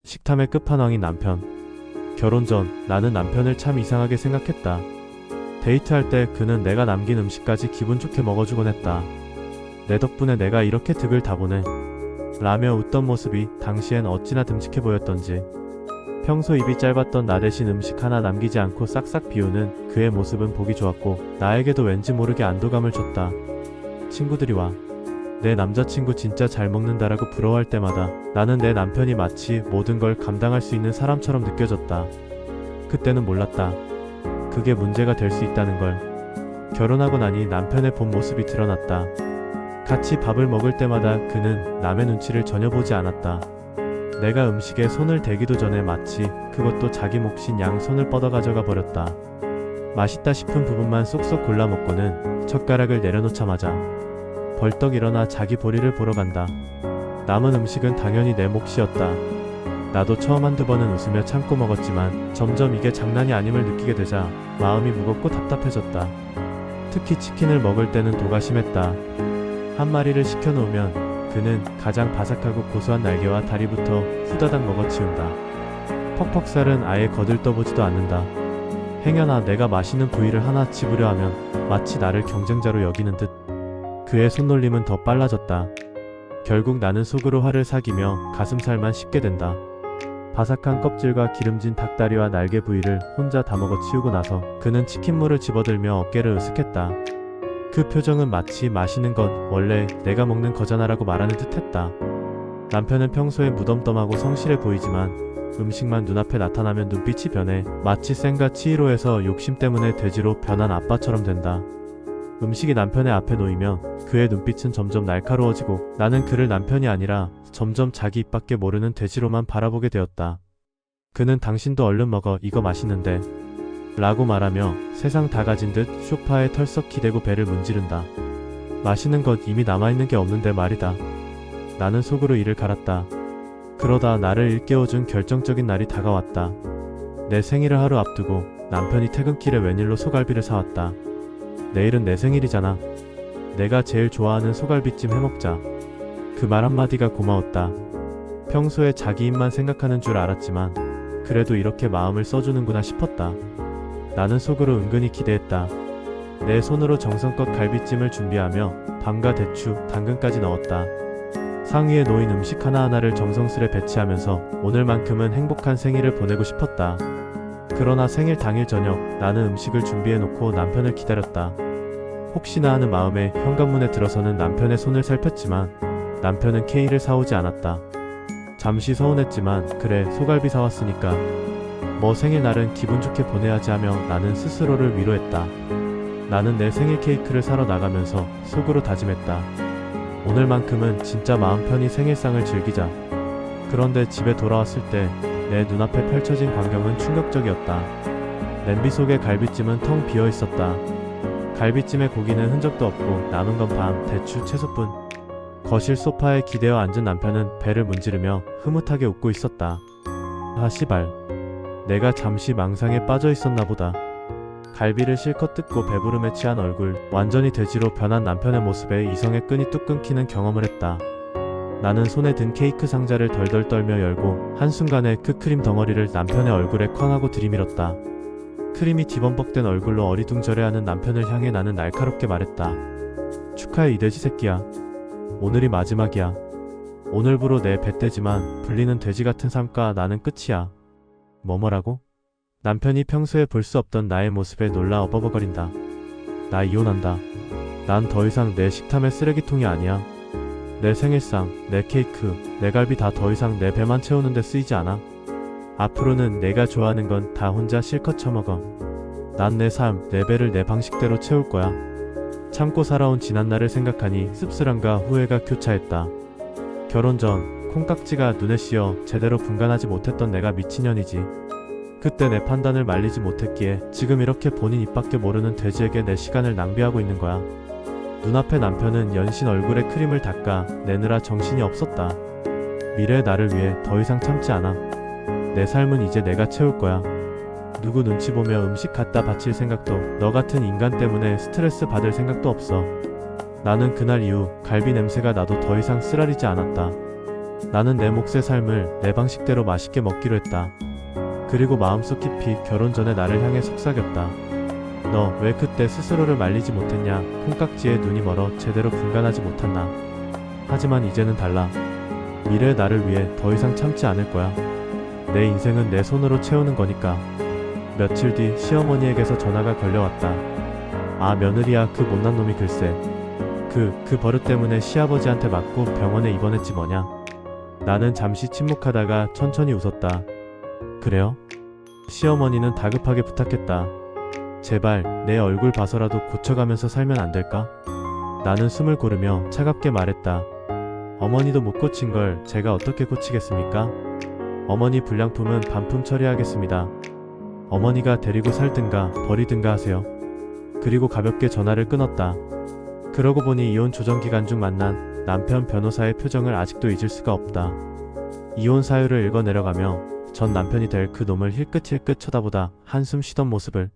식탐의 끝판왕인 남편. 결혼 전 나는 남편을 참 이상하게 생각했다. 데이트할 때 그는 내가 남긴 음식까지 기분 좋게 먹어주곤 했다. 내 덕분에 내가 이렇게 득을 다 보네 라며 웃던 모습이 당시엔 어찌나 듬직해 보였던지. 평소 입이 짧았던 나 대신 음식 하나 남기지 않고 싹싹 비우는 그의 모습은 보기 좋았고 나에게도 왠지 모르게 안도감을 줬다. 친구들이 와 내 남자친구 진짜 잘 먹는다라고 부러워할 때마다 나는 내 남편이 마치 모든 걸 감당할 수 있는 사람처럼 느껴졌다. 그때는 몰랐다. 그게 문제가 될 수 있다는 걸. 결혼하고 나니 남편의 본 모습이 드러났다. 같이 밥을 먹을 때마다 그는 남의 눈치를 전혀 보지 않았다. 내가 음식에 손을 대기도 전에 마치 그것도 자기 몫인 양 손을 뻗어 가져가 버렸다. 맛있다 싶은 부분만 쏙쏙 골라 먹고는 젓가락을 내려놓자마자 벌떡 일어나 자기 볼일을 보러 간다. 남은 음식은 당연히 내 몫이었다. 나도 처음 한두 번은 웃으며 참고 먹었지만 점점 이게 장난이 아님을 느끼게 되자 마음이 무겁고 답답해졌다. 특히 치킨을 먹을 때는 도가 심했다. 한 마리를 시켜놓으면 그는 가장 바삭하고 고소한 날개와 다리부터 후다닥 먹어치운다. 퍽퍽살은 아예 거들떠보지도 않는다. 행여나 내가 맛있는 부위를 하나 집으려 하면 마치 나를 경쟁자로 여기는 듯. 그의 손놀림은 더 빨라졌다. 결국 나는 속으로 화를 사기며 가슴살만 씹게 된다. 바삭한 껍질과 기름진 닭다리와 날개 부위를 혼자 다 먹어치우고 나서 그는 치킨물을 집어들며 어깨를 으쓱했다. 그 표정은 마치 맛있는 것 원래 내가 먹는 거잖아라고 말하는 듯했다. 남편은 평소에 무덤덤하고 성실해 보이지만 음식만 눈앞에 나타나면 눈빛이 변해 마치 센과 치이로에서 욕심 때문에 돼지로 변한 아빠처럼 된다. 음식이 남편의 앞에 놓이면 그의 눈빛은 점점 날카로워지고 나는 그를 남편이 아니라 점점 자기 입밖에 모르는 돼지로만 바라보게 되었다. 그는 당신도 얼른 먹어 이거 맛있는데 라고 말하며 세상 다 가진 듯 소파에 털썩 기대고 배를 문지른다. 맛있는 것 이미 남아있는 게 없는데 말이다. 나는 속으로 이를 갈았다. 그러다 나를 일깨워준 결정적인 날이 다가왔다. 내 생일을 하루 앞두고 남편이 퇴근길에 웬일로 소갈비를 사왔다. 내일은 내 생일이잖아. 내가 제일 좋아하는 소갈비찜 해먹자. 그 말 한마디가 고마웠다. 평소에 자기 입만 생각하는 줄 알았지만 그래도 이렇게 마음을 써주는구나 싶었다. 나는 속으로 은근히 기대했다. 내 손으로 정성껏 갈비찜을 준비하며 밤과 대추, 당근까지 넣었다. 상위에 놓인 음식 하나하나를 정성스레 배치하면서 오늘만큼은 행복한 생일을 보내고 싶었다. 그러나 생일 당일 저녁 나는 음식을 준비해놓고 남편을 기다렸다. 혹시나 하는 마음에 현관문에 들어서는 남편의 손을 살폈지만 남편은 케이크를 사오지 않았다. 잠시 서운했지만 그래 소갈비 사왔으니까 뭐 생일날은 기분 좋게 보내야지 하며 나는 스스로를 위로했다. 나는 내 생일 케이크를 사러 나가면서 속으로 다짐했다. 오늘만큼은 진짜 마음 편히 생일상을 즐기자. 그런데 집에 돌아왔을 때 내 눈앞에 펼쳐진 광경은 충격적이었다. 냄비 속의 갈비찜은 텅 비어 있었다. 갈비찜의 고기는 흔적도 없고 남은 건 밤, 대추, 채소뿐. 거실 소파에 기대어 앉은 남편은 배를 문지르며 흐뭇하게 웃고 있었다. 아 씨발. 내가 잠시 망상에 빠져 있었나 보다. 갈비를 실컷 뜯고 배부름에 취한 얼굴, 완전히 돼지로 변한 남편의 모습에 이성의 끈이 뚝 끊기는 경험을 했다. 나는 손에 든 케이크 상자를 덜덜 떨며 열고 한순간에 그 크림 덩어리를 남편의 얼굴에 쾅 하고 들이밀었다. 크림이 뒤범벅된 얼굴로 어리둥절해하는 남편을 향해 나는 날카롭게 말했다. 축하해 이 돼지 새끼야. 오늘이 마지막이야. 오늘부로 내 배떼지만 불리는 돼지 같은 삶과 나는 끝이야. 뭐라고? 남편이 평소에 볼 수 없던 나의 모습에 놀라 어버버거린다. 나 이혼한다. 난 더 이상 내 식탐의 쓰레기통이 아니야. 내 생일상, 내 케이크, 내 갈비 다 더 이상 내 배만 채우는데 쓰이지 않아. 앞으로는 내가 좋아하는 건 다 혼자 실컷 처먹어. 난 내 삶, 내 배를 내 방식대로 채울 거야. 참고 살아온 지난날을 생각하니 씁쓸함과 후회가 교차했다. 결혼 전 콩깍지가 눈에 씌어 제대로 분간하지 못했던 내가 미친년이지. 그때 내 판단을 말리지 못했기에 지금 이렇게 본인 입밖에 모르는 돼지에게 내 시간을 낭비하고 있는 거야. 눈앞의 남편은 연신 얼굴에 크림을 닦아 내느라 정신이 없었다. 미래의 나를 위해 더 이상 참지 않아. 내 삶은 이제 내가 채울 거야. 누구 눈치 보며 음식 갖다 바칠 생각도, 너 같은 인간 때문에 스트레스 받을 생각도 없어. 나는 그날 이후 갈비 냄새가 나도 더 이상 쓰라리지 않았다. 나는 내 몫의 삶을 내 방식대로 맛있게 먹기로 했다. 그리고 마음속 깊이 결혼 전에 나를 향해 속삭였다. 너 왜 그때 스스로를 말리지 못했냐? 콩깍지에 눈이 멀어 제대로 분간하지 못했나? 하지만 이제는 달라. 미래의 나를 위해 더 이상 참지 않을 거야. 내 인생은 내 손으로 채우는 거니까. 며칠 뒤 시어머니에게서 전화가 걸려왔다. 아, 며느리야, 그 못난 놈이 글쎄. 그 버릇 때문에 시아버지한테 맞고 병원에 입원했지 뭐냐. 나는 잠시 침묵하다가 천천히 웃었다. 그래요? 시어머니는 다급하게 부탁했다. 제발 내 얼굴 봐서라도 고쳐가면서 살면 안 될까? 나는 숨을 고르며 차갑게 말했다. 어머니도 못 고친 걸 제가 어떻게 고치겠습니까? 어머니 불량품은 반품 처리하겠습니다. 어머니가 데리고 살든가 버리든가 하세요. 그리고 가볍게 전화를 끊었다. 그러고 보니 이혼 조정 기간 중 만난 남편 변호사의 표정을 아직도 잊을 수가 없다. 이혼 사유를 읽어내려가며 전 남편이 될 그 놈을 힐끗힐끗 쳐다보다 한숨 쉬던 모습을